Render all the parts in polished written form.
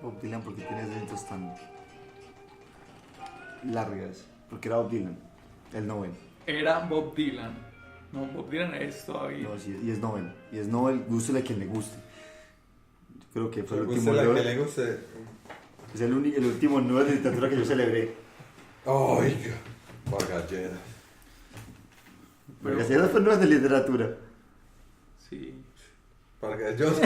Bob Dylan, ¿por qué tiene acentos tan largas? Porque era Bob Dylan, el Nobel. Era Bob Dylan. No, Bob Dylan es todavía. No, sí, y es Nobel. Y es Nobel, gústele a quien le guste. Yo creo que fue el último que Nobel. le guste. Es el último Nobel de literatura que yo celebré. Oiga, Vargas Lleras. Porque si no fue Nobel de literatura. Sí. Vargas Llosa.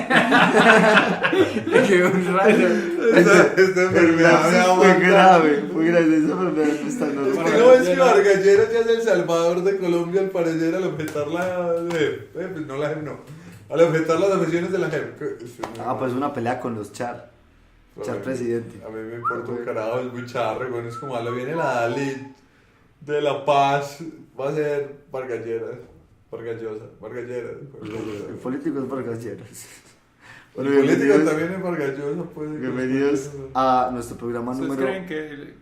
Qué un rayo. Esta enfermedad me va a Fue matar. grave, fue grave. Esa enfermedad no está normal. ¿Usted no es que Vargas Lleras ya es el Salvador de Colombia al parecer al objetar la JEP? Pues no la JEP, no. Al objetar las emisiones de la JEP. Ah, pues una pelea con los Char. Char presidente. A mí me importa un carajo, es muy charro, bueno, es como, lo viene la Dalit de La Paz, va a ser Vargas Lleras, Vargas Llosa, Vargas Lleras. El político es Vargas Lleras. El político también es Vargas Llosa, pues. Bienvenidos a nuestro programa ¿Ustedes número...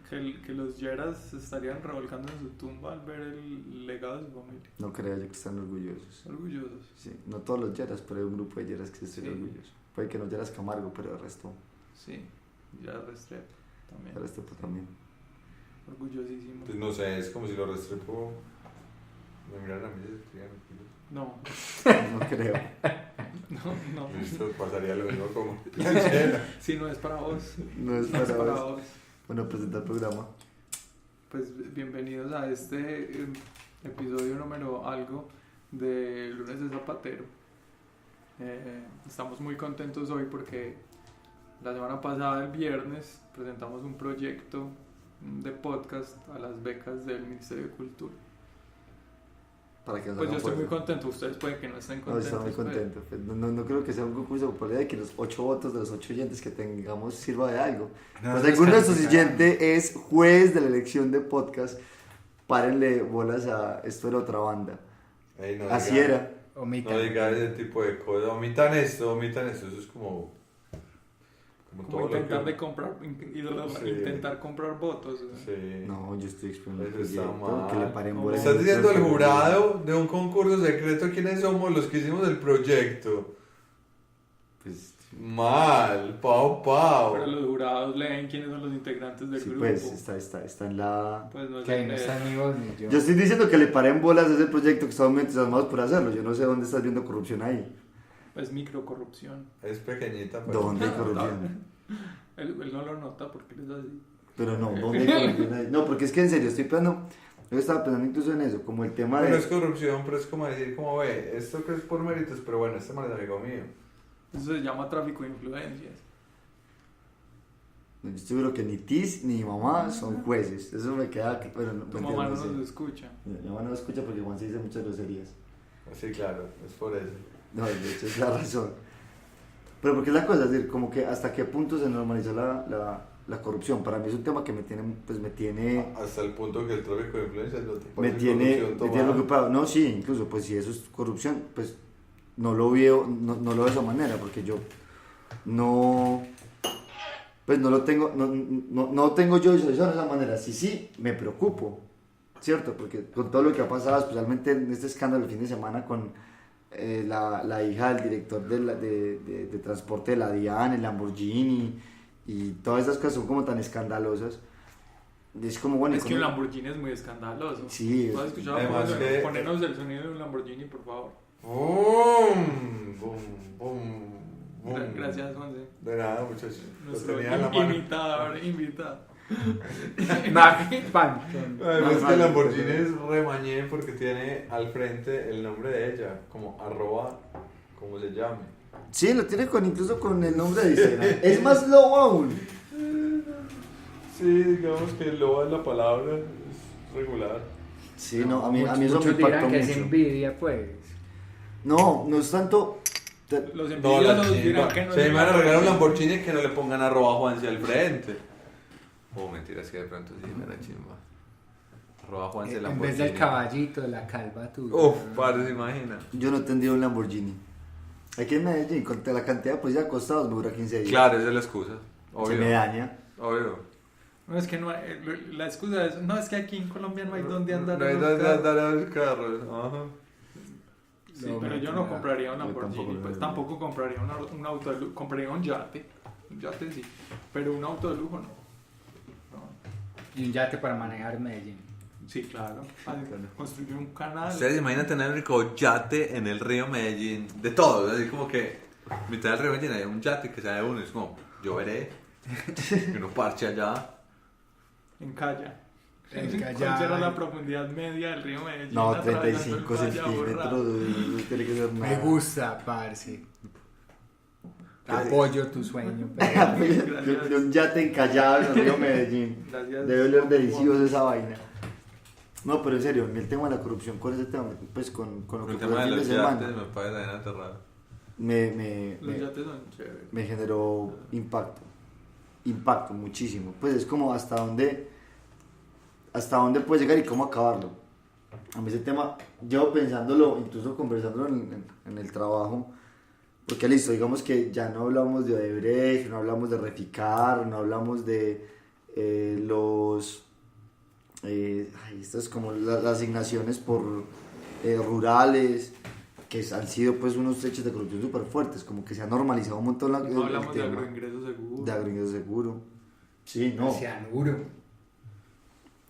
creen que los Lleras se estarían revolcando en su tumba al ver el legado de su familia? No creo yo que están orgullosos. Orgullosos. Sí, no todos los Lleras, pero hay un grupo de Lleras que sí estén Sí. orgullosos. Puede que no Lleras Camargo, pero el resto, Sí, ya Restrepo también. el resto pues, también. Orgullosísimo. Pues no sé, es como si los Restrepo me miraran a mí y se escribían. No, No creo. no. Esto pasaría lo mismo como. Si no es para vos. No es No es para para vos. vos. Bueno, presenta el programa. Pues bienvenidos a este episodio número algo de Lunes de Zapatero. Estamos muy contentos hoy porque la semana pasada, el viernes, presentamos un proyecto de podcast a las becas del Ministerio de Cultura. Para que nos Pues yo hagan estoy muy fuerza. contento, ustedes pueden que no estén No, contentos. está muy pues. contento. Pues, no creo que sea un concurso de popularidad y que los 8 votos de los 8 oyentes que tengamos sirva de algo. Pues alguno de nuestros oyentes es juez de la elección de podcast. Párenle bolas a esto era otra banda. Ey, no Así diga- era. No digas ese tipo de cosas. Omitan esto, eso es como. Como Como todo intentar lo que. de comprar, Sí. intentar comprar votos. Sí. No, yo estoy exponiendo el Eso está proyecto, mal. que le paren No. bolas. Estás diciendo al jurado de un concurso secreto quiénes somos los que hicimos el proyecto. Pues, Mal, pau. Pero los jurados leen quiénes son los integrantes del sí, grupo. pues está en la... Pues no Que ahí no sé. está ni vos ni yo. Yo estoy diciendo que le paren bolas a ese proyecto que estamos muy entusiasmados por hacerlo. Yo no sé dónde estás viendo corrupción ahí. Es microcorrupción. Es pequeñita, pero. ¿Dónde hay corrupción? Él no lo nota porque él es así. Pero no, ¿dónde hay corrupción ahí? No, porque es que en serio, yo estaba pensando incluso en eso, como el tema Bueno, de... es corrupción, pero es como decir, como ve, esto que es por méritos, pero bueno, este man es amigo mío. Eso se llama tráfico de influencias. Yo estoy seguro que ni Tiz ni mi mamá son jueces. Eso me queda... Bueno, no, Tu mentira, mamá no no sé. nos escucha. Mi mamá no escucha porque Juan se dice muchas groserías. Sí, claro, es por eso. No, de hecho es la razón. Pero porque es la cosa, es decir, como que hasta qué punto se normalizó la corrupción. Para mí es un tema que me tiene Hasta el punto que el tráfico de influencias no te me parece tiene corrupción tomada. preocupado. No, sí, incluso, pues si eso es corrupción, pues no lo veo, no lo veo de esa manera, porque yo no, pues no lo tengo, no tengo yo visualizado de esa manera. Sí, me preocupo, ¿cierto? Porque con todo lo que ha pasado, especialmente en este escándalo el fin de semana con la hija del director de transporte de la DIAN, el Lamborghini, y todas esas cosas son como tan escandalosas. Es como, bueno, Es que un Lamborghini es muy escandaloso. Sí, ¿Has escuchado? Además que- Ponernos el sonido de un Lamborghini, por favor. Boom. Gracias, Juanse. De nada, muchachos. Lo Nuestro tenía en la mano. invitado. Pan. Además que el Lamborghini es remañé porque tiene al frente el nombre de ella, como arroba, como se llame. Sí, lo tiene incluso con el nombre de Instagram. Es más lobo aún. Sí, digamos que loba es la palabra, es regular. Sí, no, a mí eso me Muchos impactó dirán que es mucho. envidia, pues. No es tanto... Los No, envidiosos dirán que no se es me van a regalar un Lamborghini que no le pongan arroba Juanse al frente. Oh, mentira, es que de pronto sí me da chimba. Arroba Juanse En Lamborghini. vez del caballito, la calva tuya. Uf, padre, se imagina. Yo no tendría un Lamborghini. Aquí en Medellín, con la cantidad pues ya costados, me dura 15 días. Claro, esa es la excusa. Se me daña. Obvio. No, es que no hay, la excusa es, no, es que aquí en Colombia no hay dónde andar. No hay en los dónde carros. andar en los carros. Ajá. Sí, No, pero yo mentira. no compraría un Yo Lamborghini, tampoco, pues no. tampoco compraría un auto, compraría un yate. un yate sí, pero un auto de lujo no. Y un yate para manejar en Medellín. Sí, claro. Construir un canal. Ustedes imaginan tener el único yate en el río Medellín, de todo, así como que mitad del río Medellín hay un yate que sea de uno, es como, yo veré, que uno parche allá. En Calla. En Calla. ¿Cuál será la profundidad media del río Medellín? No, atravesando el 35 Calla, borracho? centímetros, tiene que ser Me nada. gusta, parce. Apoyo tu sueño. Pero... De un yate encallado en el río Medellín. Gracias. Debe oler delicioso esa vaina. No, pero en serio, el tema de la corrupción, ¿cuál es el tema? Pues con lo que El fue tema de el fin los de semana, yates me parece también aterrado. Los yates son chéveres. me generó impacto muchísimo. Pues es como hasta dónde puede llegar y cómo acabarlo. A mí ese tema, llevo pensándolo, incluso conversándolo en el trabajo, porque listo, digamos que ya no hablamos de Odebrecht, no hablamos de Reficar, no hablamos de estas como las asignaciones por rurales, que han sido pues unos hechos de corrupción súper fuertes, como que se ha normalizado un montón No el hablamos de tema agroingreso seguro. de agroingreso seguro. Sí, no, Cianuro.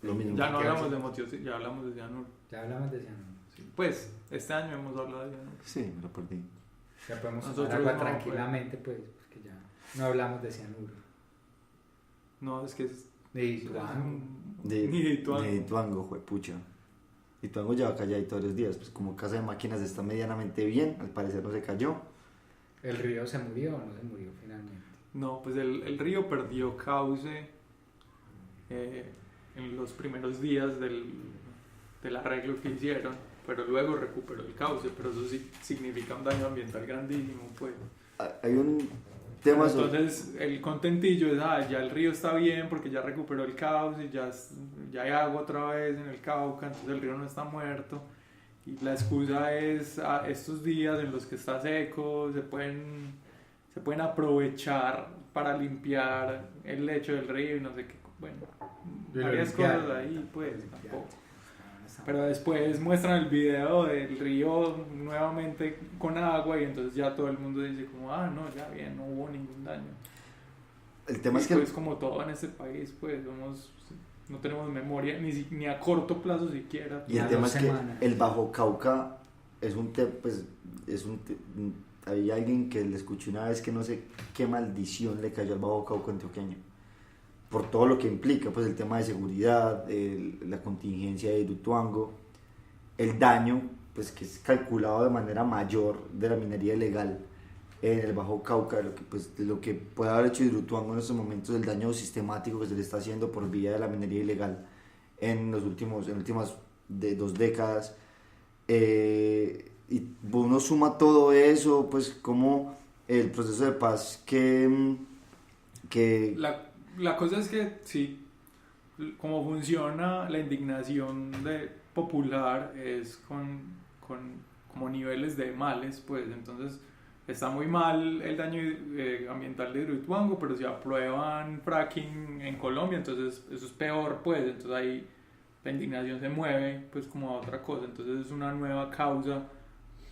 lo mismo. Ya no ¿Qué hablamos hace? de motivos, ya hablamos de cianuro. Ya hablamos de cianuro. Sí. Pues, este año hemos hablado de cianuro. Sí, me lo perdí. Ya podemos Nosotros tomar agua no, tranquilamente, pues, porque ya no hablamos de cianuro. No, es que es... De Ituango. Ni de Ituango. De Ituango, juepucha. Ituango lleva calladito varios días, pues como casa de máquinas está medianamente bien, al parecer no se cayó. ¿El río se murió o no se murió finalmente? No, pues el río perdió cauce en los primeros días del arreglo que hicieron, pero luego recuperó el cauce, pero eso sí significa un daño ambiental grandísimo, pues. Hay un tema sobre... Entonces el contentillo es, ya el río está bien porque ya recuperó el cauce, ya hay agua otra vez en el Cauca, entonces el río no está muerto. Y la excusa es estos días en los que está seco, se pueden aprovechar para limpiar el lecho del río y no sé qué, bueno, Y lo varias limpiaron. cosas ahí, pues, Limpiaron. tampoco. Pero después muestran el video del río nuevamente con agua y entonces ya todo el mundo dice como, no, ya bien, no hubo ningún daño. El tema Y es que... pues como todo en este país, pues no tenemos memoria ni a corto plazo siquiera. Y el Ya tema 2 es que semanas. el Bajo Cauca es un tema, pues, hay alguien que le escuché una vez que no sé qué maldición le cayó al Bajo Cauca antioqueño, por todo lo que implica, pues el tema de seguridad, la contingencia de Ituango, el daño, pues que es calculado de manera mayor de la minería ilegal en el Bajo Cauca, de lo que puede haber hecho Hidroituango en estos momentos, el daño sistemático que se le está haciendo por vía de la minería ilegal en las últimas 2 décadas. Y uno suma todo eso, pues como el proceso de paz que La cosa es que sí, como funciona la indignación popular es con como niveles de males, pues entonces está muy mal el daño ambiental de Hidroituango, pero si aprueban fracking en Colombia, entonces eso es peor, pues entonces ahí la indignación se mueve pues como a otra cosa, entonces es una nueva causa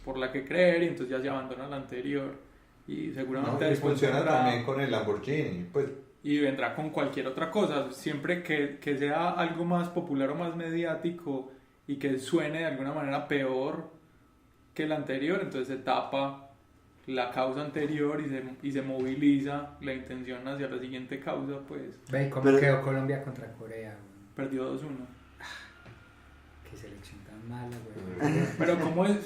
por la que creer y entonces ya se abandona la anterior y seguramente No, y después funciona vendrá, también con el Lamborghini, pues. y vendrá con cualquier otra cosa, siempre que sea algo más popular o más mediático y que suene de alguna manera peor que el anterior, entonces se tapa la causa anterior y se moviliza la intención hacia la siguiente causa, pues Ve cómo Pero- quedó Colombia contra Corea, güey. perdió 2-1. Qué selección tan mala, güey. Pero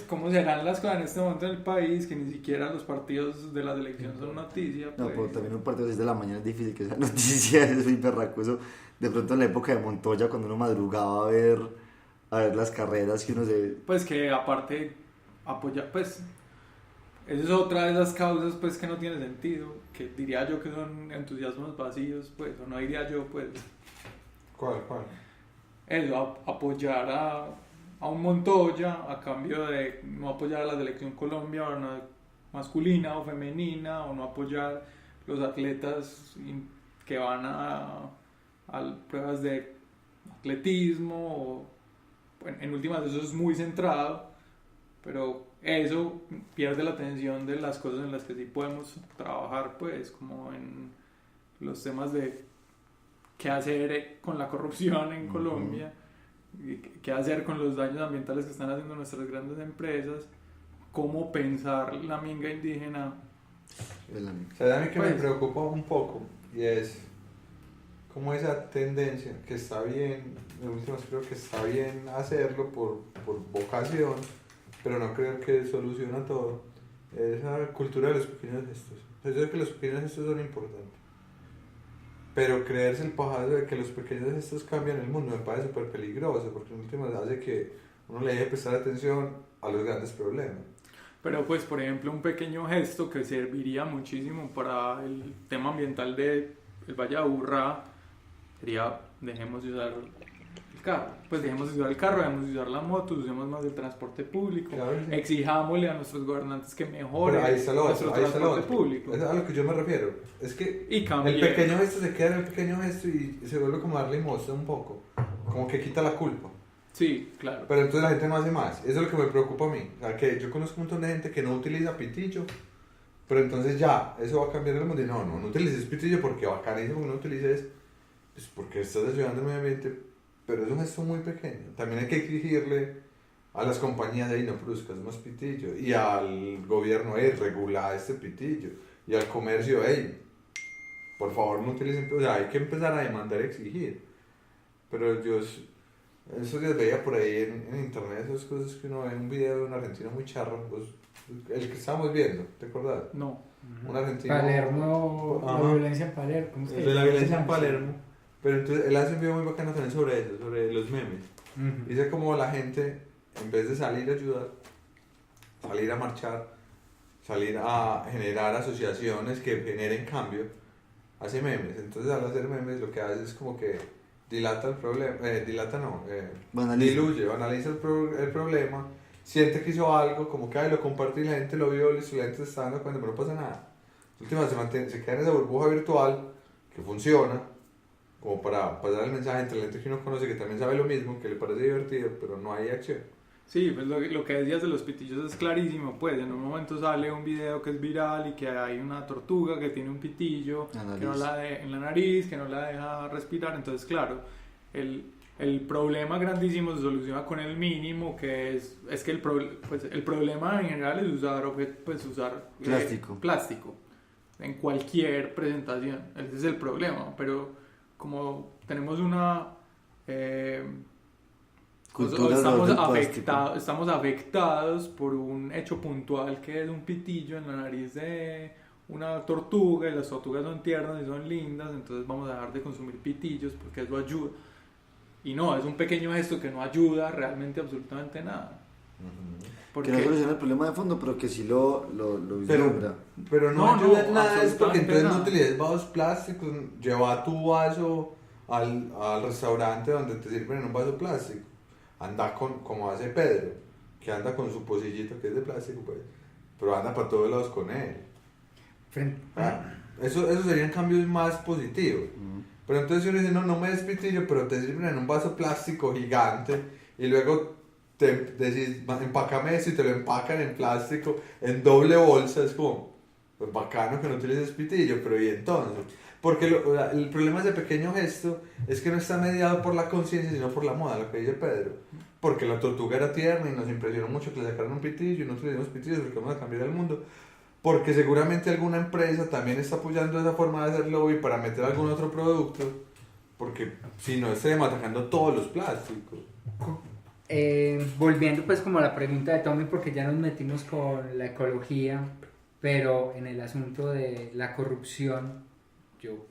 ¿cómo serán las cosas en este momento en el país que ni siquiera los partidos de la selección son noticia? no, Pues. pero también un partido a las 6 de la mañana es difícil que sea noticia, es muy berracoso. De pronto en la época de Montoya, cuando uno madrugaba a ver las carreras que uno se... Pues que aparte apoyar, pues esa es otra de esas causas pues que no tiene sentido, que diría yo que son entusiasmos vacíos, pues, o no diría yo, pues, ¿Cuál? eso, apoyar a un Montoya a cambio de no apoyar a la selección Colombia o no masculina o femenina, o no apoyar los atletas que van a pruebas de atletismo, o, en últimas eso es muy centrado, pero eso pierde la atención de las cosas en las que sí podemos trabajar, pues, como en los temas de qué hacer con la corrupción en Colombia, y qué hacer con los daños ambientales que están haciendo nuestras grandes empresas, cómo pensar la minga indígena. O sea, a mí que me Pues. preocupa un poco y es como esa tendencia que está bien, en últimas creo que está bien hacerlo por vocación, pero no creo que soluciona todo. Esa cultura de los pequeños gestos. Yo creo que los pequeños gestos son importantes, pero creerse el pajazo de que los pequeños gestos cambian el mundo me parece súper peligroso, porque en últimas hace que uno le deje prestar atención a los grandes problemas. Pero pues, por ejemplo, un pequeño gesto que serviría muchísimo para el tema ambiental de el Valle de Aburrá sería: dejemos de usar el carro. Pues dejemos de usar el carro, dejemos de usar la moto, usemos más el transporte público. Claro, sí. Exijámosle a nuestros gobernantes que mejoren Pero ahí está lo nuestro otro, ahí está lo transporte otro. público. Es a lo que yo me refiero. Es que Y cambie. el pequeño gesto se queda en el pequeño gesto y se vuelve como darle limosna un poco. Como que quita la culpa. Sí, claro. Pero entonces la gente no hace más. Eso es lo que me preocupa a mí. O sea, que yo conozco un montón de gente que no utiliza pitillo. Pero entonces ya, eso va a cambiar el mundo. Y no utilices pitillo porque bacanísimo que no utilices. Pues porque estás ayudando al medio ambiente. Pero es un gesto muy pequeño. También hay que exigirle a las compañías de ahí: no produzcas más pitillo. Y al gobierno: regula este pitillo. Y al comercio: por favor no utilicen. O sea, hay que empezar a demandar y exigir. Pero yo esos días veía por ahí en internet esas cosas que uno ve, un video de un argentino muy charro, pues, el que estábamos viendo, ¿te acordás? No. Un argentino. Palermo, Ajá. la violencia en Palermo. ¿Cómo es que De la violencia en se llama? Palermo. Pero entonces él hace un video muy bacano también sobre eso, sobre los memes. Ujú. Dice como la gente, en vez de salir a ayudar, salir a marchar, salir a generar asociaciones que generen cambio, hace memes. Entonces al hacer memes lo que hace es como que dilata el problema, banaliza el problema, siente que hizo algo, como que lo compartió y la gente lo vio, listo, la gente se está dando cuenta, pero no pasa nada. Última se queda en esa burbuja virtual que funciona como para pasar el mensaje entre la gente que uno conoce, que también sabe lo mismo, que le parece divertido, pero no hay acción. Sí, pues lo que decías de los pitillos es clarísimo, pues en un momento sale un video que es viral y que hay una tortuga que tiene un pitillo que no en la nariz, que no la deja respirar. Entonces, claro, el problema grandísimo se soluciona con el mínimo, que es que el problema en general es usar plástico en cualquier presentación. Ese es el problema, pero como tenemos una... Cultura estamos afectados por un hecho puntual que es un pitillo en la nariz de una tortuga, y las tortugas son tiernas y son lindas, entonces vamos a dejar de consumir pitillos porque eso ayuda. Y no, es un pequeño gesto que no ayuda realmente absolutamente nada. Que no soluciona el problema de fondo, pero que sí lo vislumbra. Pero no No, ayuda no, en nada, es porque absolutamente entonces no nada. utilices vasos plásticos, lleva tu vaso al restaurante donde te sirven en un vaso plástico. Anda como hace Pedro, que anda con su pocillito que es de plástico, pues, pero anda para todos lados con él. Eso serían cambios más positivos. Pero entonces uno dice: no me des pitillo, pero te sirven en un vaso plástico gigante, y luego te decís: empácame eso, y te lo empacan en plástico, en doble bolsa. Es como, pues bacano que no utilices pitillo, pero ¿y entonces? Porque el problema de ese pequeño gesto es que no está mediado por la conciencia, sino por la moda, lo que dice Pedro. Porque la tortuga era tierna y nos impresionó mucho que le sacaron un pitillo y no utilizamos pitillos porque vamos a cambiar el mundo. Porque seguramente alguna empresa también está apoyando esa forma de hacer lobby para meter algún otro producto. Porque si no, estaríamos atacando todos los plásticos. Volviendo pues como a la pregunta de Tommy, porque ya nos metimos con la ecología, pero en el asunto de la corrupción, yo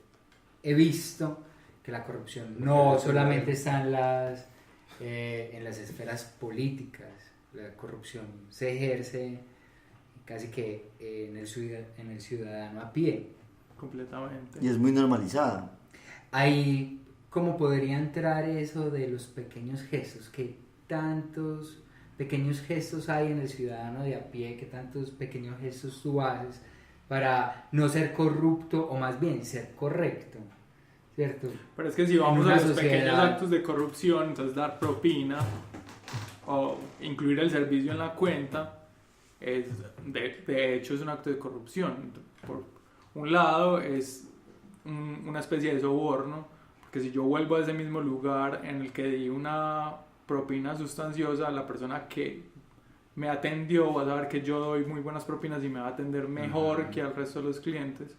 he visto que la corrupción no solamente está en las esferas políticas. La corrupción se ejerce casi que en el ciudadano a pie. Completamente. Y es muy normalizada. Ahí, ¿cómo podría entrar eso de los pequeños gestos? ¿Qué tantos pequeños gestos hay en el ciudadano de a pie? ¿Qué tantos pequeños gestos tú haces para no ser corrupto, o más bien ser correcto? ¿Cierto? Pero es que si vamos En a una los pequeños sociedad. actos de corrupción, entonces dar propina o incluir el servicio en la cuenta, de hecho es un acto de corrupción. Por un lado es una especie de soborno, porque si yo vuelvo a ese mismo lugar en el que di una propina sustanciosa, la persona que me atendió va a saber que yo doy muy buenas propinas y me va a atender mejor que al resto de los clientes.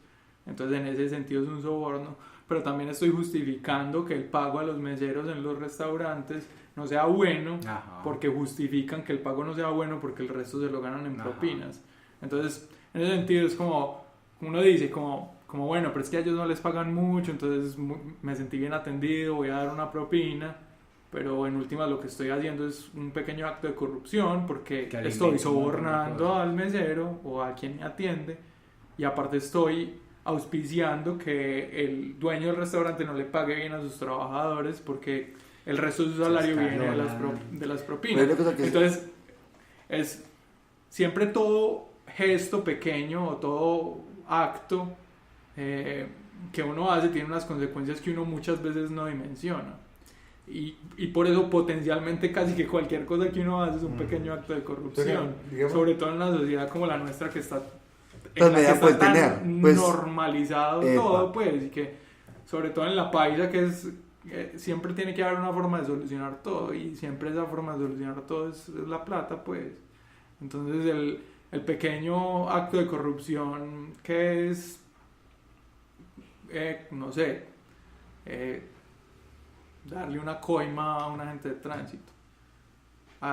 Entonces en ese sentido es un soborno, pero también estoy justificando que el pago a los meseros en los restaurantes no sea bueno, porque justifican que el pago no sea bueno porque el resto se lo ganan en propinas. Entonces en ese sentido es como uno dice como bueno, pero es que a ellos no les pagan mucho, entonces me sentí bien atendido, voy a dar una propina, pero en últimas lo que estoy haciendo es un pequeño acto de corrupción porque estoy sobornando al mesero o a quien me atiende, y aparte estoy auspiciando que el dueño del restaurante no le pague bien a sus trabajadores porque el resto de su salario viene de las propinas. Entonces es siempre todo gesto pequeño o todo acto que uno hace tiene unas consecuencias que uno muchas veces no dimensiona, y por eso potencialmente casi que cualquier cosa que uno hace es un pequeño acto de corrupción, sobre todo en una sociedad como la nuestra que está tan normalizado todo, pues, y que sobre todo en la paisa que es siempre tiene que haber una forma de solucionar todo, y siempre esa forma de solucionar todo es la plata, pues. Entonces el pequeño acto de corrupción que es no sé, darle una coima a un agente de tránsito.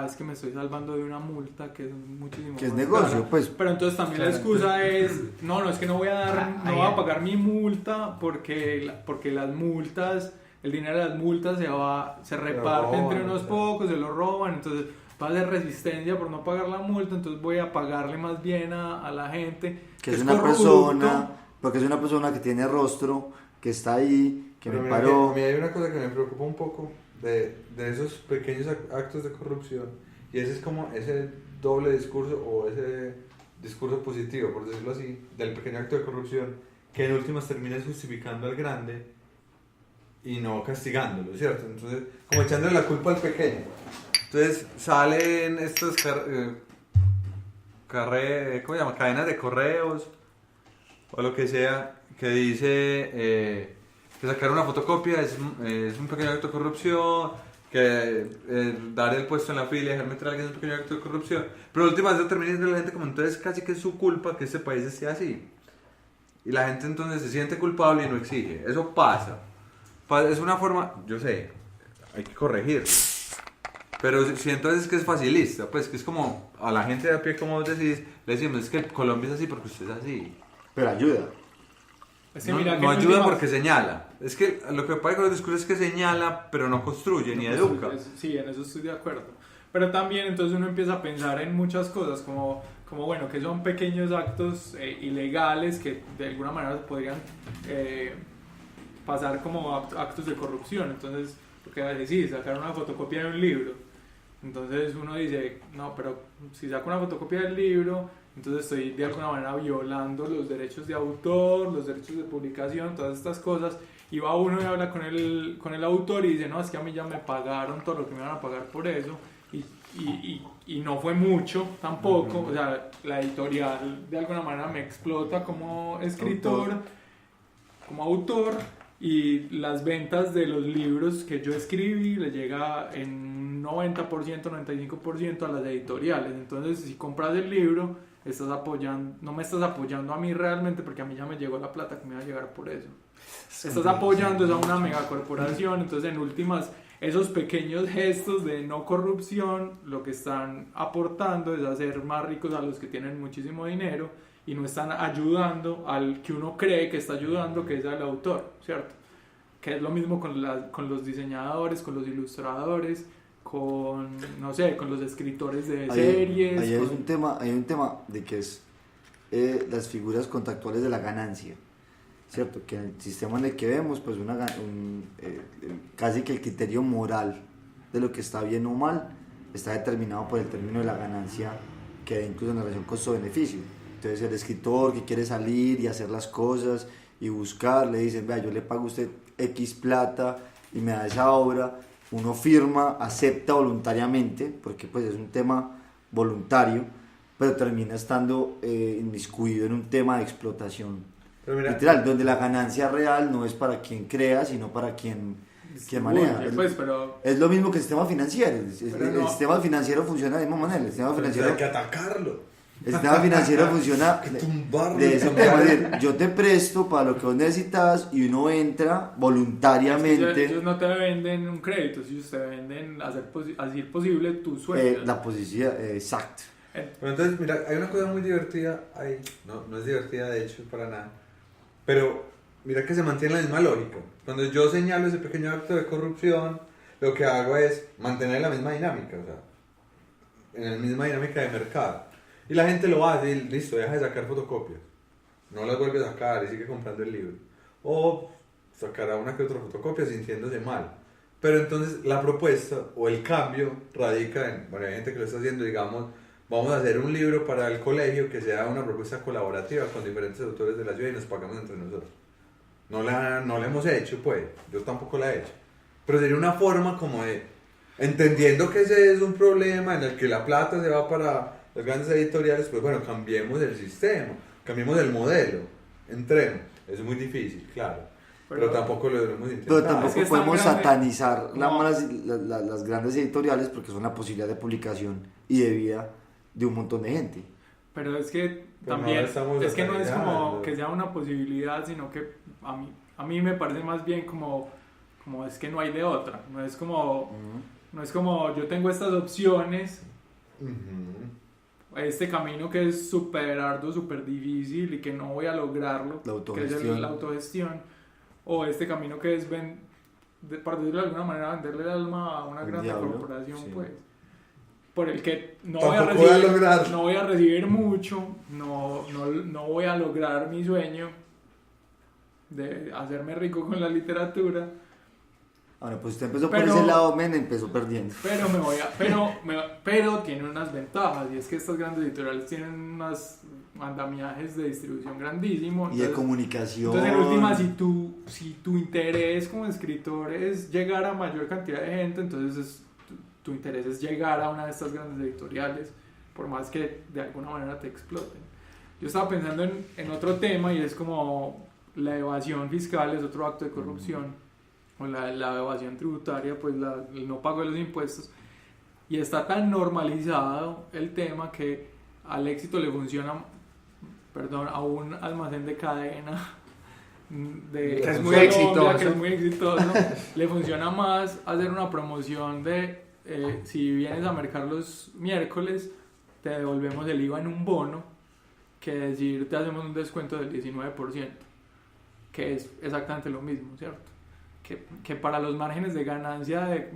Es que me estoy salvando de una multa que es muchísimo que es negocio, cara. Pues. Pero entonces también la excusa es, no es que no voy a pagar mi multa porque las multas, el dinero de las multas se reparte entre unos pocos, se lo roban, entonces va a haber resistencia por no pagar la multa, entonces voy a pagarle más bien a la gente que es una persona, porque es una persona que tiene rostro, que está ahí, que me paró. A mí hay una cosa que me preocupa un poco de esos pequeños actos de corrupción, y ese es como ese doble discurso o ese discurso positivo, por decirlo así, del pequeño acto de corrupción, que en últimas termina justificando al grande y no castigándolo, ¿cierto? Entonces, como echándole la culpa al pequeño. Entonces salen estas ¿cómo se llama? Cadenas de correos o lo que sea, que dice que sacar una fotocopia es un pequeño acto de corrupción, que dar el puesto en la fila y dejar meter a alguien es un pequeño acto de corrupción, pero última vez termina diciendo la gente como entonces casi que es su culpa que este país esté así, y la gente entonces se siente culpable y no exige. Eso pasa, es una forma, yo sé, hay que corregirlo, pero siento es que es facilista, pues que es como a la gente de a pie, como vos decís, le decimos es que Colombia es así porque usted es así, pero ayuda. Es que mira, no ayuda porque señala. Es que lo que pasa con los discursos es que señala, pero no construye ni educa. Sí, en eso estoy de acuerdo. Pero también entonces uno empieza a pensar en muchas cosas, como bueno, que son pequeños actos ilegales que de alguna manera podrían pasar como actos de corrupción. Entonces, lo que decís, sacar una fotocopia de un libro. Entonces uno dice, no, pero si saco una fotocopia del libro, entonces estoy de alguna manera violando los derechos de autor, los derechos de publicación, todas estas cosas, y va uno y habla con el autor y dice, no, es que a mí ya me pagaron todo lo que me van a pagar por eso, y no fue mucho tampoco, o sea, la editorial de alguna manera me explota como escritor, como autor, y las ventas de los libros que yo escribí le llega en 90%, 95% a las editoriales. Entonces, si compras el libro, no me estás apoyando a mí realmente, porque a mí ya me llegó la plata que me va a llegar por eso. Estás apoyando a una megacorporación. Entonces, en últimas, esos pequeños gestos de no corrupción lo que están aportando es hacer más ricos a los que tienen muchísimo dinero, y no están ayudando al que uno cree que está ayudando, que es al autor, ¿cierto? Que es lo mismo con los diseñadores, con los ilustradores, con los escritores de series. Hay un tema de que es las figuras contractuales de la ganancia, ¿cierto? Que en el sistema en el que vemos, pues casi que el criterio moral de lo que está bien o mal está determinado por el término de la ganancia, que da incluso en la relación costo-beneficio. Entonces el escritor que quiere salir y hacer las cosas y buscar, le dicen, vea, yo le pago a usted X plata y me da esa obra, uno firma, acepta voluntariamente, porque pues es un tema voluntario, pero termina estando inmiscuido en un tema de explotación Pero mira, literal, donde la ganancia real no es para quien crea, sino para quien maneja. Pues, pero Es lo mismo que el sistema financiero. Pero El no. sistema financiero funciona de la misma manera. El sistema financiero, hay que atacarlo. el sistema financiero funciona Hay que tumbarlo. de esa manera. Yo te presto para lo que vos necesitas y uno entra voluntariamente. ellos no te venden un crédito, ellos te venden hacer posible tus sueños. La posición, exacto. Pero entonces, mira, hay una cosa muy divertida ahí. No es divertida de hecho para nada. Pero mira que se mantiene la misma lógica. Cuando yo señalo ese pequeño acto de corrupción, lo que hago es mantener la misma dinámica, o sea, en la misma dinámica de mercado. Y la gente lo hace y listo, deja de sacar fotocopias. No las vuelve a sacar y sigue comprando el libro. O sacará una que otra fotocopia sintiéndose mal. Pero entonces la propuesta o el cambio radica en, bueno, hay gente que lo está haciendo, digamos, vamos a hacer un libro para el colegio que sea una propuesta colaborativa con diferentes autores de la ciudad y nos pagamos entre nosotros. No la hemos hecho, pues, yo tampoco la he hecho. Pero sería una forma como de, entendiendo que ese es un problema en el que la plata se va para las grandes editoriales, pues bueno, cambiemos el sistema, cambiemos el modelo, entremos. Es muy difícil, claro. Pero tampoco lo hemos intentado. Pero tampoco Es que es tan podemos grande. satanizar No. las grandes editoriales porque son la posibilidad de publicación y de vida de un montón de gente. Pero es que Pero no también, la estamos es que no es como satanizando. que sea una posibilidad, sino que a mí me parece más bien como es que no hay de otra. No es como yo tengo estas opciones, Ujú. este camino que es súper arduo, súper difícil y que no voy a lograrlo, La que es autogestión. la autogestión, o este camino que es, por decirlo de alguna manera, venderle el alma a una Al gran diablo, corporación, sí. pues, por el que no Tampoco voy a lograr. no voy a recibir mucho, no voy a lograr mi sueño de hacerme rico con la literatura, Ahora, pues usted empezó Pero- por ese lado, men, empezó perdiendo. pero tiene unas ventajas, y es que estas grandes editoriales tienen unos andamiajes de distribución grandísimos. Y de comunicación. Entonces, en última, si tu interés como escritor es llegar a mayor cantidad de gente, entonces tu interés es llegar a una de estas grandes editoriales, por más que de alguna manera te exploten. Yo estaba pensando en otro tema, y es como la evasión fiscal es otro acto de corrupción, o la evasión tributaria, pues el no pago de los impuestos, y está tan normalizado el tema que al éxito le funciona, a un almacén de cadena Que es de muy Colombia, exitoso. que es muy exitoso, le funciona más hacer una promoción de si vienes a mercar los miércoles te devolvemos el IVA en un bono, que decir te hacemos un descuento del 19%, que es exactamente lo mismo, ¿cierto? Que para los márgenes de ganancia de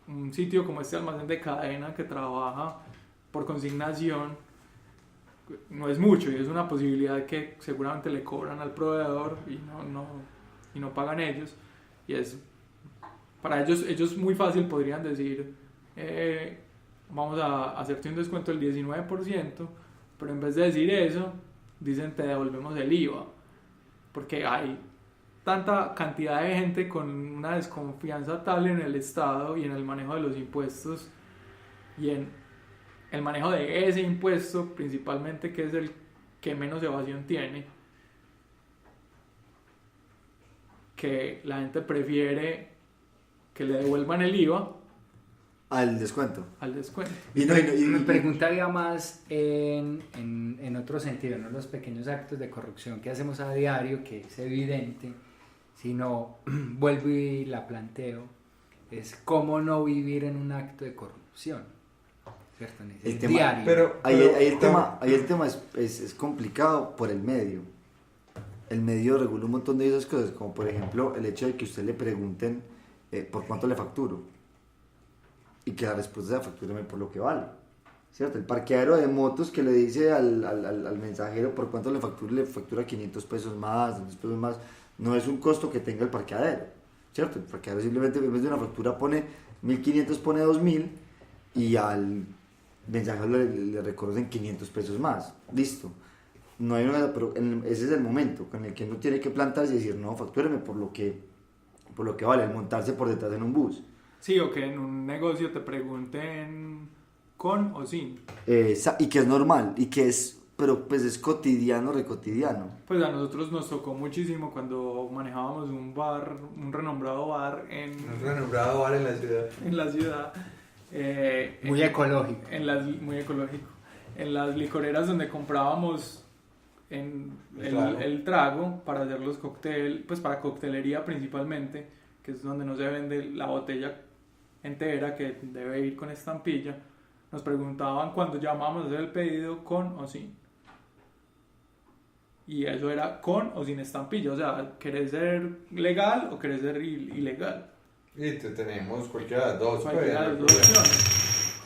un sitio como este almacén de cadena que trabaja por consignación no es mucho, y es una posibilidad que seguramente le cobran al proveedor y no pagan ellos, y es para ellos muy fácil podrían decir vamos a hacerte un descuento del 19%, pero en vez de decir eso dicen te devolvemos el IVA, porque hay tanta cantidad de gente con una desconfianza tal en el Estado y en el manejo de los impuestos y en el manejo de ese impuesto principalmente, que es el que menos evasión tiene, que la gente prefiere que le devuelvan el IVA Al descuento. al descuento. Y Mi pregunta iba más en otro sentido, no los pequeños actos de corrupción que hacemos a diario, que es evidente, sino, vuelvo y la planteo, es cómo no vivir en un acto de corrupción, ¿cierto? En ese El tema- diario. Pero Ahí el tema es complicado por el medio. El medio regula un montón de esas cosas, como por ejemplo el hecho de que usted le pregunten por cuánto le facturo y que la respuesta sea factúrame por lo que vale, ¿cierto? El parqueadero de motos que le dice al mensajero por cuánto le factura 500 pesos más, 200 pesos más, no es un costo que tenga el parqueadero, ¿cierto? El parqueadero simplemente en vez de una factura pone 1.500, pone 2.000 y al mensajero le reconocen 500 pesos más, listo. No hay una, pero ese es el momento con el que uno tiene que plantarse y decir, no, factúreme por lo que vale, el montarse por detrás en un bus. Sí, o que en un negocio te pregunten con o sin. Y que es normal, y que es, pero pues es cotidiano, recotidiano. Pues a nosotros nos tocó muchísimo cuando manejábamos un bar, un renombrado bar Un renombrado bar en la ciudad. en la ciudad. Muy ecológico. Muy ecológico. En las licoreras donde comprábamos el trago para hacer los cócteles, pues para coctelería principalmente, que es donde no se vende la botella entera, que debe ir con estampilla. Nos preguntaban cuando llamábamos a hacer el pedido con o sin. Y eso era con o sin estampilla, o sea, ¿querés ser legal o querés ser ilegal? Y tenemos cualquiera de las dos, Cualquiera de las dos opciones.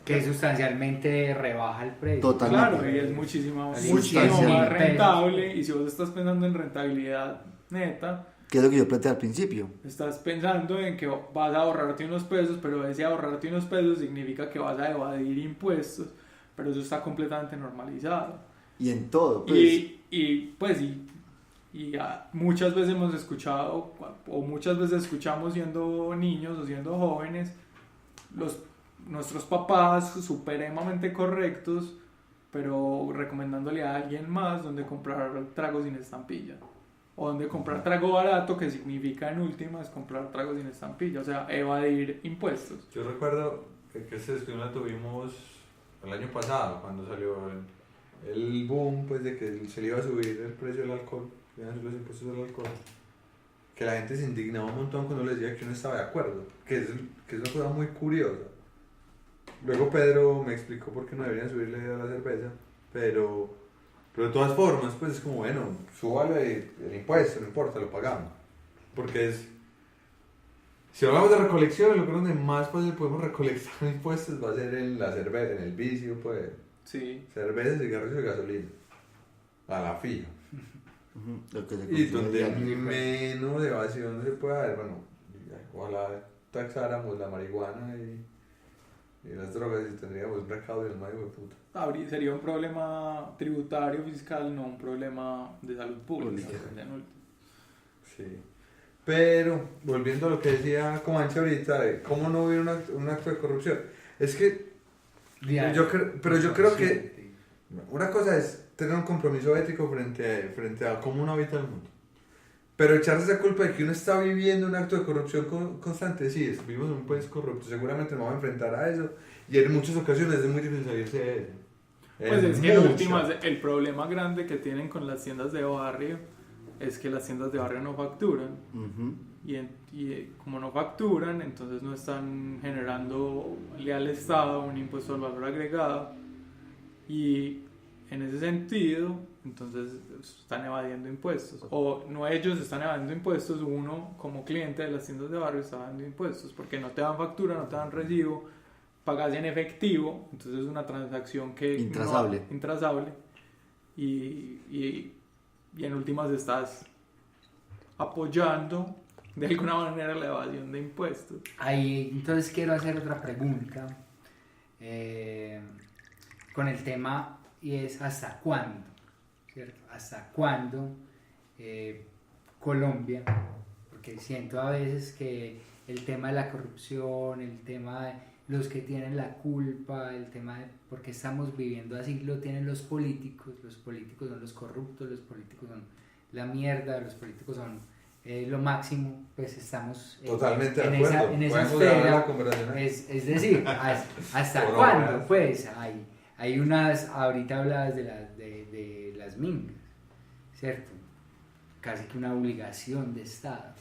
Que sustancialmente rebaja el precio. Totalmente. Claro, y es muchísimo Sustancial. más rentable. Y si vos estás pensando en rentabilidad neta, Que es lo que yo planteé al principio. estás pensando en que vas a ahorrarte unos pesos, pero ese ahorrarte unos pesos significa que vas a evadir impuestos, pero eso está completamente normalizado. Y en todo, pues. Muchas veces hemos escuchado, o muchas veces escuchamos siendo niños o siendo jóvenes, nuestros papás supremamente correctos, pero recomendándole a alguien más donde comprar trago sin estampilla. O donde comprar trago barato, que significa en últimas comprar trago sin estampilla, o sea, evadir impuestos. Yo recuerdo que esta discusión la tuvimos el año pasado, cuando salió el boom, pues de que se le iba a subir el precio del alcohol, iban a subir los impuestos del alcohol, que la gente se indignaba un montón cuando le decía que uno estaba de acuerdo, que es una cosa muy curiosa. Luego Pedro me explicó por qué no deberían subirle a la cerveza, pero de todas formas, pues es como, bueno, súbale el impuesto, no importa, lo pagamos. Porque si hablamos de recolección, el lugar donde más fácil podemos recolectar impuestos va a ser en la cerveza, en el vicio, pues. Sí. Cerveza, cigarrillos y gasolina. A la fija. Lo que se Y consigue donde diario. menos evasión se puede dar, bueno, ojalá taxáramos la marihuana y las drogas y tendríamos un recaudo de más hijo de puta. Sería un problema tributario, fiscal, no un problema de salud pública. Sí. Pero, volviendo a lo que decía Comanche ahorita, de cómo no hubiera un acto de corrupción. Es que, yo creo que una cosa es tener un compromiso ético frente a cómo uno habita el mundo. Pero echarse esa culpa de que uno está viviendo un acto de corrupción constante, sí, vivimos en un país corrupto, seguramente nos vamos a enfrentar a eso y en muchas ocasiones es muy difícil salirse de eso. Pues es que en últimas, el problema grande que tienen con las tiendas de barrio es que las tiendas de barrio no facturan. Ujú. Y como no facturan, entonces no están generando al Estado un impuesto al valor agregado. Y en ese sentido, entonces están evadiendo impuestos. O no, ellos están evadiendo impuestos, uno como cliente de las tiendas de barrio está evadiendo impuestos porque no te dan factura, no te dan recibo, pagas en efectivo, entonces es una transacción que intrazable y en últimas estás apoyando de alguna manera la evasión de impuestos. Ahí entonces quiero hacer otra pregunta con el tema, y es ¿hasta cuándo? ¿Cierto? ¿Hasta cuándo Colombia? Porque siento a veces que el tema de la corrupción, el tema de los que tienen la culpa, el tema de por qué estamos viviendo así, lo tienen los políticos son los corruptos, los políticos son la mierda, los políticos son lo máximo, pues estamos totalmente de en acuerdo. esa Podemos dejar esfera, la conversación ahí. es decir, ¿hasta cuándo? Pues hay unas, ahorita hablabas de las mingas, ¿cierto? Casi que una obligación de Estado,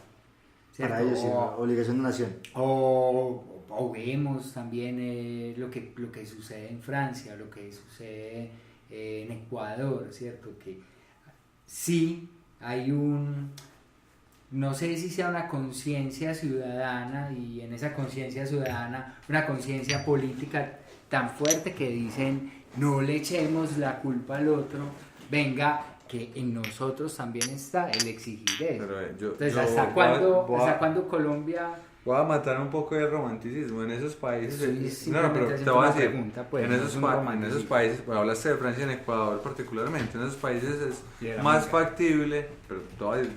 ¿cierto? Para ellos, sí, una obligación de nación. O vemos también lo que sucede en Francia, lo que sucede en Ecuador, ¿cierto? Que sí hay no sé si sea una conciencia ciudadana, y en esa conciencia ciudadana una conciencia política tan fuerte que dicen no le echemos la culpa al otro, venga, que en nosotros también está el exigir eso. Pero, Entonces, yo ¿hasta cuándo Colombia? Voy a matar un poco de romanticismo en esos países. No, pero te voy a decir, pregunta, pues, en esos países, pues, hablaste de Francia y en Ecuador particularmente, en esos países es más factible, pero te voy a decir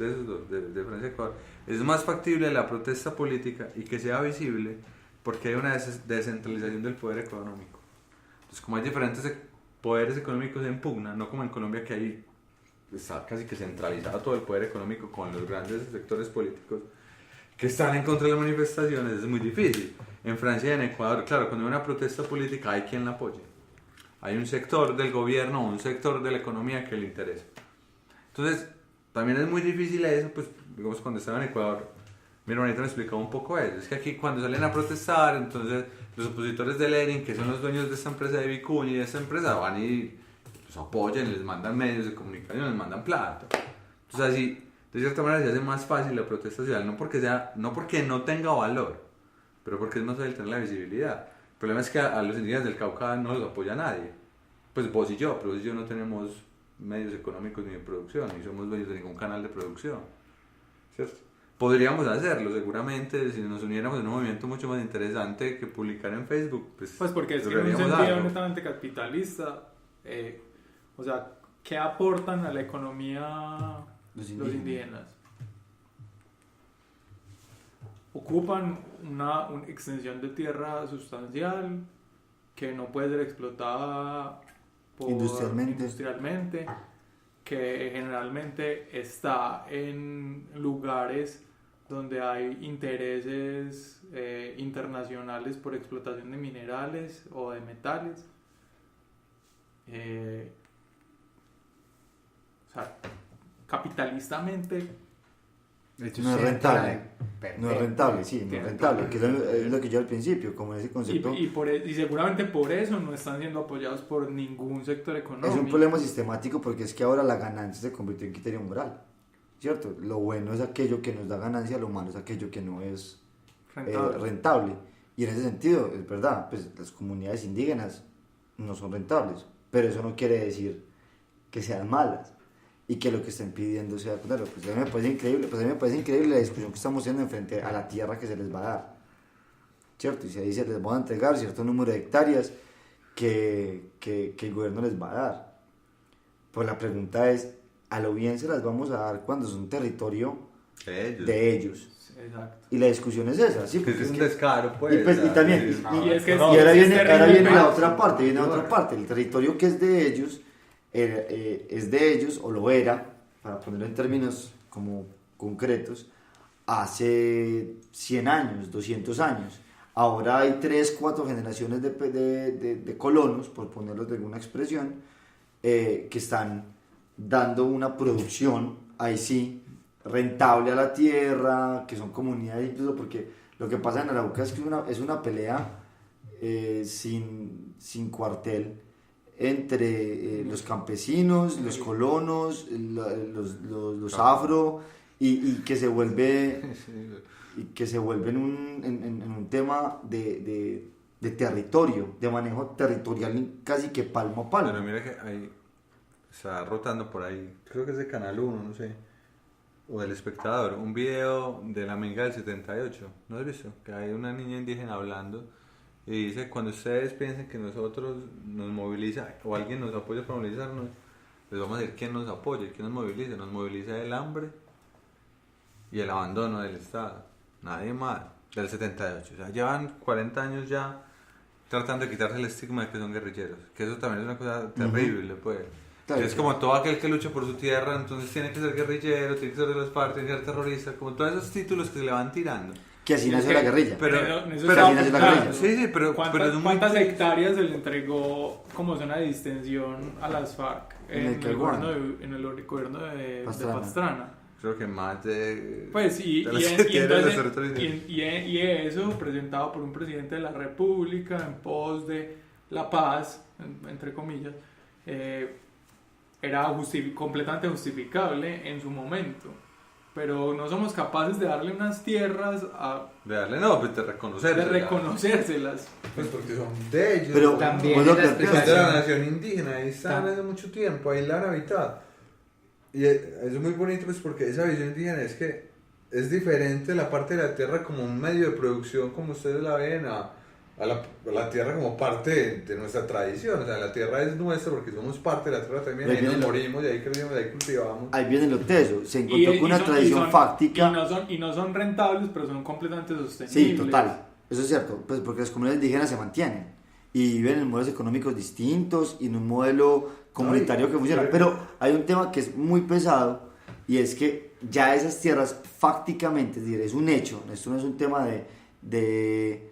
de Francia y Ecuador, es más factible la protesta política y que sea visible porque hay una descentralización del poder económico. Entonces, como hay diferentes poderes económicos en pugna, no como en Colombia que hay está casi que centralizado todo el poder económico con los grandes sectores políticos que están en contra de las manifestaciones, es muy difícil. En Francia y en Ecuador, claro, cuando hay una protesta política hay quien la apoye. Hay un sector del gobierno o un sector de la economía que le interesa. Entonces, también es muy difícil eso, pues, digamos, cuando estaba en Ecuador, mi hermanita me explicaba un poco eso. Es que aquí cuando salen a protestar, entonces los opositores de Lenin, que son los dueños de esta empresa de Vicuña y de esta empresa, van y los apoyan, les mandan medios de comunicación, les mandan plata. Entonces así, de cierta manera se hace más fácil la protesta social, no porque no tenga valor, pero porque es más fácil tener la visibilidad. El problema es que a los indígenas del Cauca no los apoya nadie. Pues vos y yo, pero vos y yo no tenemos medios económicos ni de producción, ni somos dueños de ningún canal de producción, ¿cierto? Podríamos hacerlo seguramente si nos uniéramos en un movimiento mucho más interesante que publicar en Facebook. Pues porque es que en un sentido netamente capitalista, o sea, ¿qué aportan a la economía los indígenas? Ocupan una extensión de tierra sustancial que no puede ser explotada industrialmente, que generalmente está en lugares donde hay intereses internacionales por explotación de minerales o de metales. O sea, capitalistamente no es rentable. No es rentable, sí, no es rentable, que es lo que yo al principio, como ese concepto. Y seguramente por eso no están siendo apoyados por ningún sector económico. Es un problema sistemático porque es que ahora la ganancia se convirtió en criterio moral, ¿cierto? Lo bueno es aquello que nos da ganancia, lo malo es aquello que no es rentable. Y en ese sentido, es verdad, pues las comunidades indígenas no son rentables, pero eso no quiere decir que sean malas y que lo que estén pidiendo sea contrario. Pues a mí me parece increíble la discusión que estamos haciendo en frente a la tierra que se les va a dar, ¿cierto? Y se dice, les van a entregar cierto número de hectáreas que el gobierno les va a dar. Pues la pregunta es, ¿a lo bien se las vamos a dar cuando son territorio de ellos? Exacto. Y la discusión es esa, ¿sí? Porque es un descaro, pues. Y también, ahora viene la otra parte, el territorio que es de ellos, o lo era, para ponerlo en términos como concretos, hace 100 años, 200 años. Ahora hay 3, 4 generaciones de colonos, por ponerlo de alguna expresión, que están dando una producción, ahí sí, rentable a la tierra, que son comunidades incluso, porque lo que pasa en Arauca es que es una pelea sin cuartel entre los campesinos, los colonos, los afro, y que se vuelve en un tema de territorio, de manejo territorial casi que palmo a palmo. Pero mira que ahí está rotando por ahí, creo que es de Canal 1, no sé, o del Espectador, un video de la Minga del 78, ¿no has visto? Que hay una niña indígena hablando y dice, cuando ustedes piensen que nosotros nos moviliza o alguien nos apoya para movilizarnos, les vamos a decir quién nos apoya, quién nos moviliza el hambre y el abandono del Estado, nadie más, del 78, o sea, llevan 40 años ya tratando de quitarse el estigma de que son guerrilleros, que eso también es una cosa terrible, pues. Claro, es como todo aquel que lucha por su tierra, entonces tiene que ser guerrillero, tiene que ser de las partes, tiene que ser terrorista, como todos esos títulos que se le van tirando. Que así nació la guerrilla. Pero así nació la guerrilla. Sí, pero ¿Cuántas hectáreas se le entregó como zona de distensión a las FARC en el gobierno de Pastrana? Creo que más de... Pues y eso presentado por un presidente de la República en pos de la paz, entre comillas, era completamente justificable en su momento, pero no somos capaces de darle unas tierras de reconocérselas. Pues porque son de ellos. Pero también de la nación indígena, ahí están hace mucho tiempo, ahí la han habitado. Y eso es muy bonito, pues porque esa visión indígena es que es diferente la parte de la tierra como un medio de producción, como ustedes la ven, a la tierra como parte de nuestra tradición. O sea, la tierra es nuestra porque somos parte de la tierra también, ahí nos morimos, y ahí crecimos, y ahí cultivamos. Ahí viene lo teso, se encontró con una tradición fáctica. Y no son rentables, pero son completamente sostenibles. Sí, eso es cierto, pues porque las comunidades indígenas se mantienen y viven en modelos económicos distintos y en un modelo comunitario que funciona. Pero hay un tema que es muy pesado y es que ya esas tierras fácticamente, es decir, es un hecho, esto no es un tema de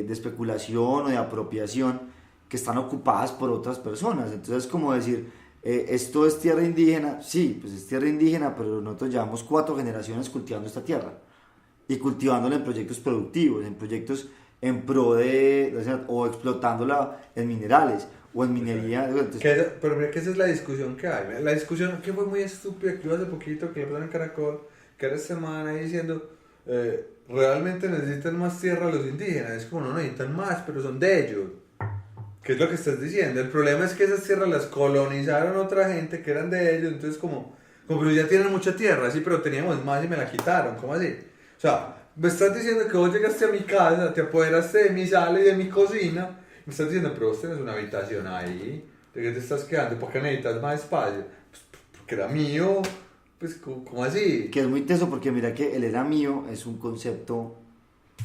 especulación o de apropiación, que están ocupadas por otras personas. Entonces, como decir, esto es tierra indígena, sí, pues es tierra indígena, pero nosotros llevamos 4 generaciones cultivando esta tierra y cultivándola en proyectos productivos, en proyectos en pro o explotándola en minerales o en minería. Entonces, Pero mira que esa es la discusión que hay. La discusión que fue muy estúpida, que hubo hace poquito, que le pusieron en Caracol, que era esta semana ahí diciendo, realmente necesitan más tierra los indígenas. Es como, no necesitan más, pero son de ellos. ¿Qué es lo que estás diciendo? El problema es que esas tierras las colonizaron otra gente que eran de ellos, entonces como pero ya tienen mucha tierra, sí, pero teníamos más y me la quitaron, ¿cómo así? O sea, me estás diciendo que vos llegaste a mi casa, te apoderaste de mi sala y de mi cocina, me estás diciendo, pero vos tenés una habitación ahí, ¿de qué te estás quedando? ¿Por qué necesitas más espacio? Pues porque era mío, pues ¿cómo así? que es muy teso porque mira que el era mío es un concepto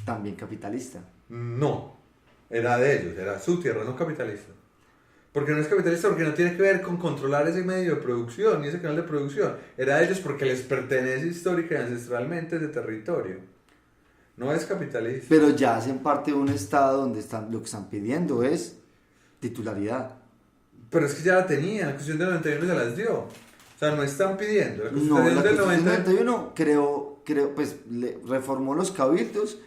también capitalista. No, era de ellos, era su tierra, no capitalista. Porque no es capitalista, porque no tiene que ver con controlar ese medio de producción y ese canal de producción. Era de ellos porque les pertenece histórica y ancestralmente ese territorio. No es capitalista. Pero ya hacen parte de un estado donde lo que están pidiendo es titularidad. Pero es que ya la tenían, la Constitución del 91 se las dio. O sea, no están pidiendo. La No, Constitución la del Constitución del 91 91 creó, pues reformó los cabildos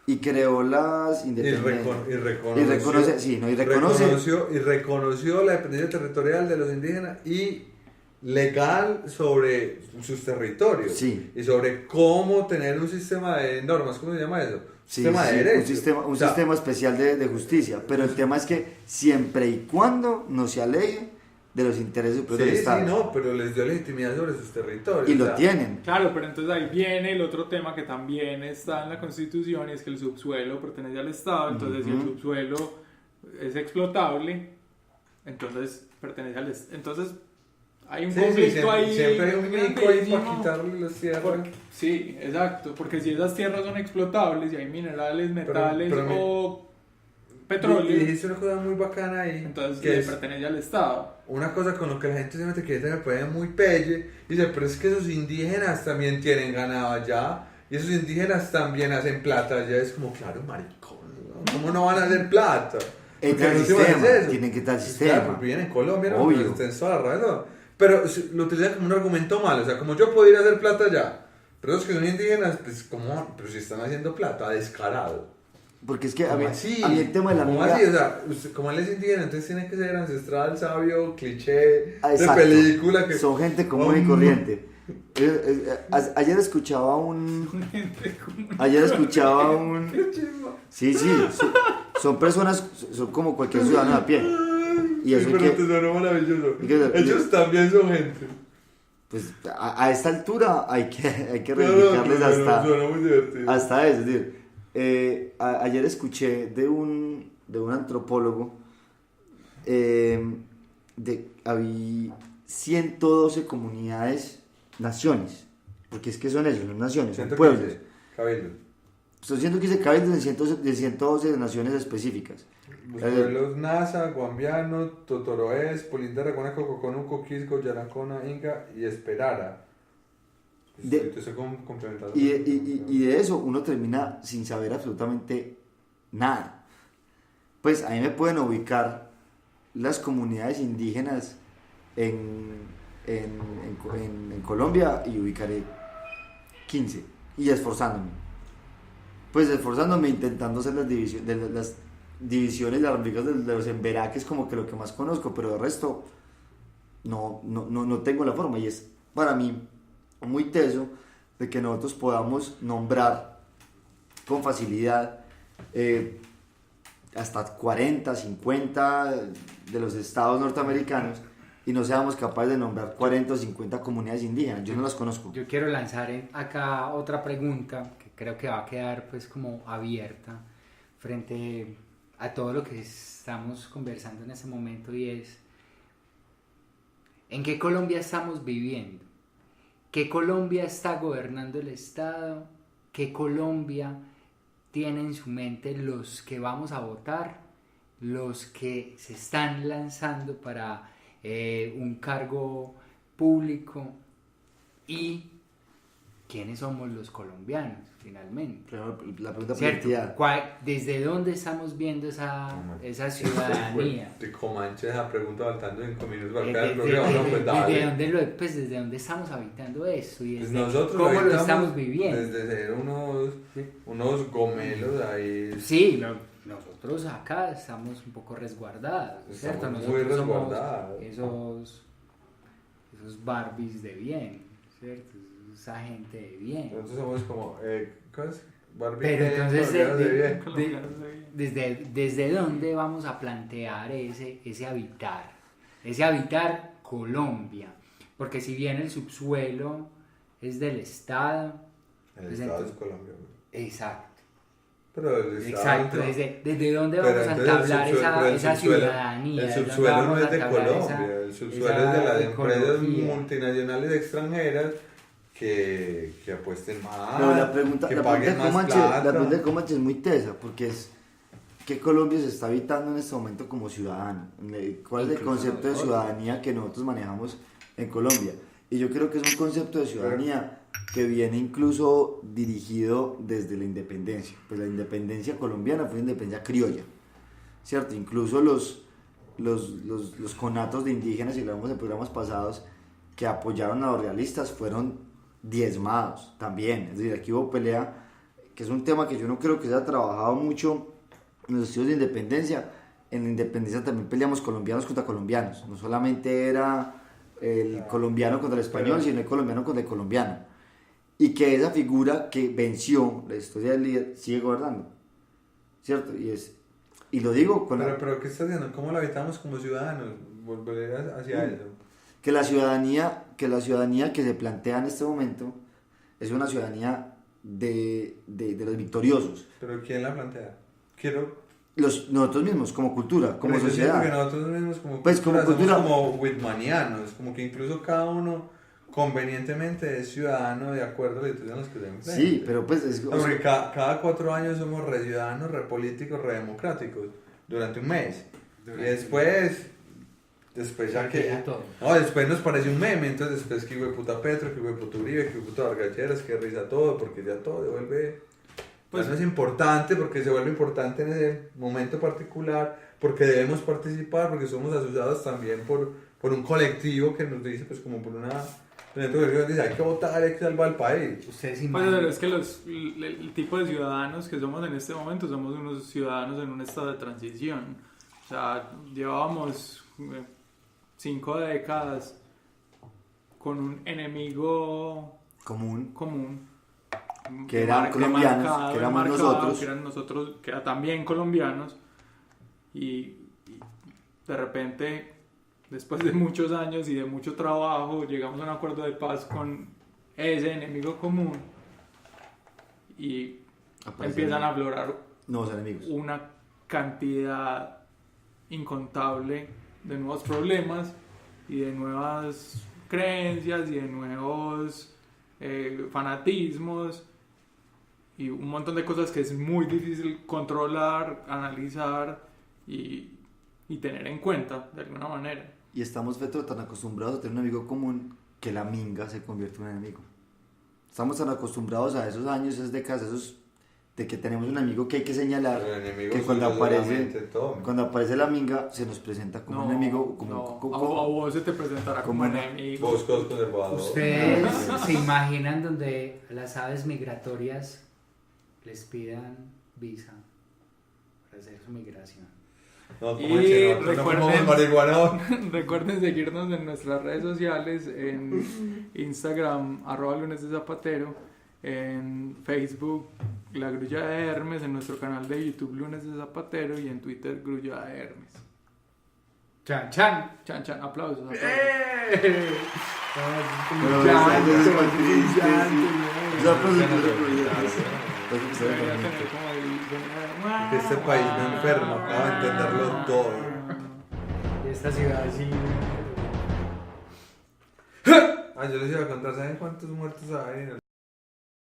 y creó las independencias. y reconoce, y reconoció la dependencia territorial de los indígenas y legal sobre sus territorios. Sí. Y sobre cómo tener un sistema de normas, ¿cómo se llama eso? Sistema de derecho. Un sistema especial de justicia. Pero el tema es que siempre y cuando no se alegue de los intereses superiores del Estado. Sí, no, pero les dio legitimidad sobre sus territorios. Y lo tienen. Claro, pero entonces ahí viene el otro tema que también está en la Constitución y es que el subsuelo pertenece al Estado, entonces si el subsuelo es explotable, entonces pertenece al Estado. Entonces hay un conflicto ahí. Siempre hay un mico ahí para quitarle las tierras. Sí, exacto, porque si esas tierras son explotables y hay minerales, metales o petróleo, y dijiste una cosa muy bacana ahí. entonces que le es pertenece al Estado. una cosa con lo que la gente se mete, que se me puede muy pelle. Dice, pero es que esos indígenas también tienen ganado allá. Y esos indígenas también hacen plata allá. Es como, claro, maricón, ¿no? ¿Cómo no van a hacer plata? Entra el sistema, tienen que estar el sistema. Claro, porque viven en Colombia, ¿no? Obvio. Tienes toda la razón. Pero lo utilizan como un argumento malo. O sea, como yo puedo ir a hacer plata allá. Pero los que son indígenas, pues, ¿cómo? Pero si están haciendo plata, descarado. Porque es que a mí Así? el tema de la ¿Cómo migra... así? O sea, como él es indígena, entonces tiene que ser ancestral, sabio, cliché Exacto. de película. Que... Son gente común y corriente. Ayer escuchaba sí, son personas, son como cualquier ciudadano a pie. Y eso pero te suena maravilloso. Ellos también son gente. Pues a esta altura hay que reivindicarles Suena muy divertido. hasta eso. Es decir, ayer escuché de un antropólogo había 112 comunidades, naciones, porque es que son ellos, son naciones, son pueblos. Cabildo. Son 115 cabildos de 112 naciones específicas. Los pueblos Nasa, Guambiano, Totoroes, Polindara, Guanaco, Coconuco, Quisco, Yaracona, Inga y Esperara. Y de eso uno termina sin saber absolutamente nada. Pues a mí me pueden ubicar las comunidades indígenas en Colombia y ubicaré 15 y esforzándome. Pues esforzándome, intentando hacer las divisiones, las ramificaciones de los emberaques como que lo que más conozco, pero de resto no tengo la forma y es para mí muy teso de que nosotros podamos nombrar con facilidad hasta 40, 50 de los estados norteamericanos y no seamos capaces de nombrar 40 o 50 comunidades indígenas. Yo no las conozco. Yo quiero lanzar acá otra pregunta que creo que va a quedar pues como abierta frente a todo lo que estamos conversando en este momento y es ¿en qué Colombia estamos viviendo? ¿Qué Colombia está gobernando el Estado? ¿Qué Colombia tiene en su mente los que vamos a votar, los que se están lanzando para un cargo público y quiénes somos los colombianos finalmente? Primero, la pregunta ¿Cierto? planteada. ¿Desde dónde estamos viendo esa ciudadanía? De Comanche esa pregunta faltando 5 minutos para ¿Desde el programa, no, pues dale. desde dónde estamos habitando eso? Y Pues desde nosotros cómo lo habitamos estamos viviendo. Desde ser Sí. unos gomelos ahí. Sí, nosotros acá estamos un poco resguardados, ¿cierto? Estamos muy Nosotros somos resguardados. esos Barbies de bien, ¿cierto? Esa gente de bien. Nosotros somos como, ¿cómo es? Barbie Pero de entonces, colombianos de bien. Colombianos de bien. ¿desde dónde vamos a plantear ese habitar Colombia? Porque si bien el subsuelo es del Estado, El pues Estado es entonces- Colombia, güey. exacto. Pero el Estado Exacto, entra- desde dónde Pero vamos a entonces entablar pero el esa subsuelo- ciudadanía. El ¿De dónde subsuelo no vamos a es de entablar Colombia, el subsuelo es de las empresas multinacionales extranjeras que apuesten más, Pero la pregunta, que la paguen pregunta de más Comanche, la plata. pregunta de Comanche es muy tesa, porque es ¿qué Colombia se está habitando en este momento como ciudadano? ¿Cuál es el Incluso concepto de nosotros. ciudadanía que nosotros manejamos en Colombia? Y yo creo que es un concepto de ciudadanía que viene incluso dirigido desde la independencia. Pues la independencia colombiana fue una independencia criolla, ¿cierto? Incluso los conatos de indígenas, y lo vemos en programas pasados, que apoyaron a los realistas fueron diezmados también. Es decir, aquí hubo pelea, que es un tema que yo no creo que se haya trabajado mucho en los estudios de independencia. En la independencia también peleamos colombianos contra colombianos. No solamente era el colombiano contra el español, sino el colombiano contra el colombiano. Y que esa figura que venció la historia del líder sigue gobernando, ¿cierto? Y lo digo con Pero ¿qué estás diciendo? ¿Cómo lo habitamos como ciudadanos? Volver hacia eso. que la ciudadanía que se plantea en este momento es una ciudadanía de los victoriosos. ¿Pero quién la plantea? Nosotros mismos, como cultura, como Porque yo siento sociedad. que nosotros mismos como Pues, como somos cultura- como whitmanianos, como que incluso cada uno convenientemente es ciudadano de acuerdo a la institución a los que se enfrenta. Sí, pero pues es... O sea, porque cada 4 años somos re ciudadanos, re políticos, re democráticos durante un mes. Y después ya que... Ya todo. No, después nos parece un meme, entonces después que puta Petro, que puta Uribe, que puta Vargas Lleras, que risa todo, porque ya todo se vuelve... Pues no es importante, porque se vuelve importante en ese momento particular, porque debemos participar, porque somos asociados también por un colectivo que nos dice, pues como por una... Entonces dice, hay que votar, hay que salvar al país. Ustedes Pues imaginan. es que el tipo de ciudadanos que somos en este momento somos unos ciudadanos en un estado de transición. O sea, llevábamos 5 décadas con un enemigo común. común. Que eran colombianos, que éramos nosotros. Que eran nosotros, que eran también colombianos. Y de repente, después de muchos años y de mucho trabajo, llegamos a un acuerdo de paz con ese enemigo común. Y empiezan a aflorar Nuevos enemigos. una cantidad incontable de nuevos problemas y de nuevas creencias y de nuevos fanatismos y un montón de cosas que es muy difícil controlar, analizar y tener en cuenta de alguna manera. Y estamos tan acostumbrados a tener un amigo común que la minga se convierte en un enemigo. Estamos tan acostumbrados a esos años, esas décadas, de que tenemos un amigo que hay que señalar, El enemigo que cuando suyo solamente, aparece, todo. cuando aparece la minga se nos presenta como un enemigo, a vos se te presentará como como enemigo. Vos sos conservador. ¿Ustedes se imaginan donde las aves migratorias les pidan visa para hacer su migración? No, Y como el no recuerden- fumamos marihuana. Recuerden seguirnos en nuestras redes sociales, en Instagram, @lunes de Zapatero, en Facebook, La Grulla de Hermes, en nuestro canal de YouTube, Lunes de Zapatero, y en Twitter, Grulla de Hermes. Chan, chan. Chan, chan, aplausos. aplausos. Debería tener como el- Que este país me enferma, acabo de entenderlo todo. Y esta ciudad así. Ah, yo les iba a contar, ¿saben cuántos muertos hay en el